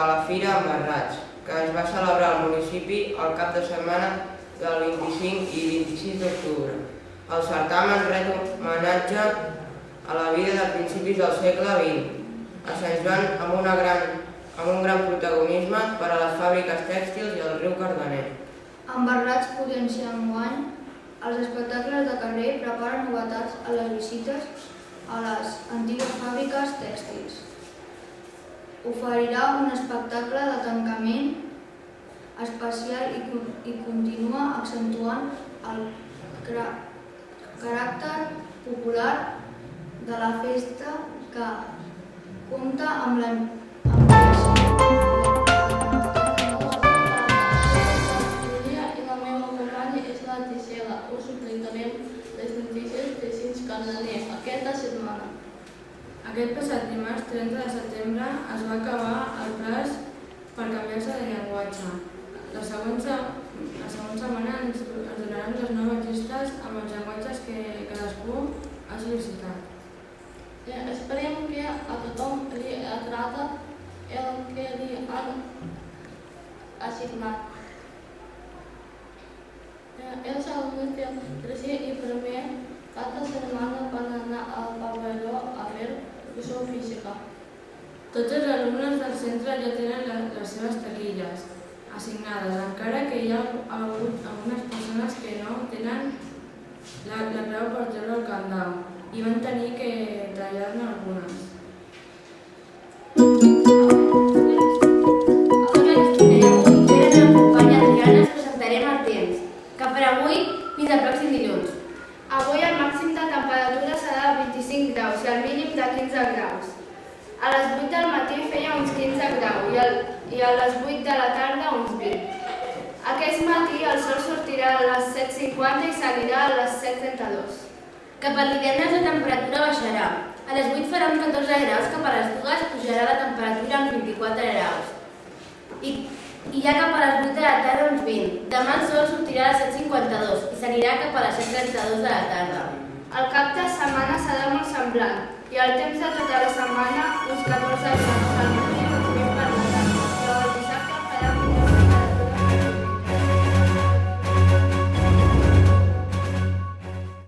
la Fira Embarrats, que es va celebrar al municipi el cap de setmana del 25 i 26 d'octubre. El certamen ret homenatge a la vida de principis del segle XX, a Sant Joan amb un gran protagonisme per a les fàbriques tèxtils i el riu Cardener. Embarrats potencia enguany els espectacles de carrer preparen novetats a les visites a les antigues fàbriques tèxtils. Oferirà un espectacle de tancament especial i continua accentuant el caràcter popular de la festa que compta amb la us explicarem les notícies de Cins Cardener aquesta setmana. Aquest passat dimarts 30 de setembre es va acabar el plaç per canviar-se de llenguatge. La següent setmana ens donaran les noves llistes amb els llenguatges que cadascú ha sol·licitat. Esperem que a tothom li agrada el que li han assignat. Els alumnes del tercer i primer cada setmana van anar al pavelló a fer educació física. Tots els alumnes del centre ja tenen les seves taquilles assignades, encara que hi ha hagut algunes persones que no tenen la clau per treure el candau i van tenir que tallar-ne algunes. Fins al pròxim dilluns. Avui el màxim de temperatura serà de 25 graus i el mínim de 15 graus. A les 8 del matí feia uns 15 graus i a les 8 de la tarda uns 20. Aquest matí el sol sortirà a les 7:50 i seguirà a les 7:32. Cap al divendres la temperatura baixarà. A les 8 farà uns 14 graus, cap a les 2 pujarà la temperatura a uns 24 graus. I ja cap a les 8 de la tarda uns 20. Demà el sol sortirà a les 7:52 i seguirà cap a les 7:32 de la tarda. El cap de setmana serà molt semblant i el temps de tota la setmana uns 14 graus al matí.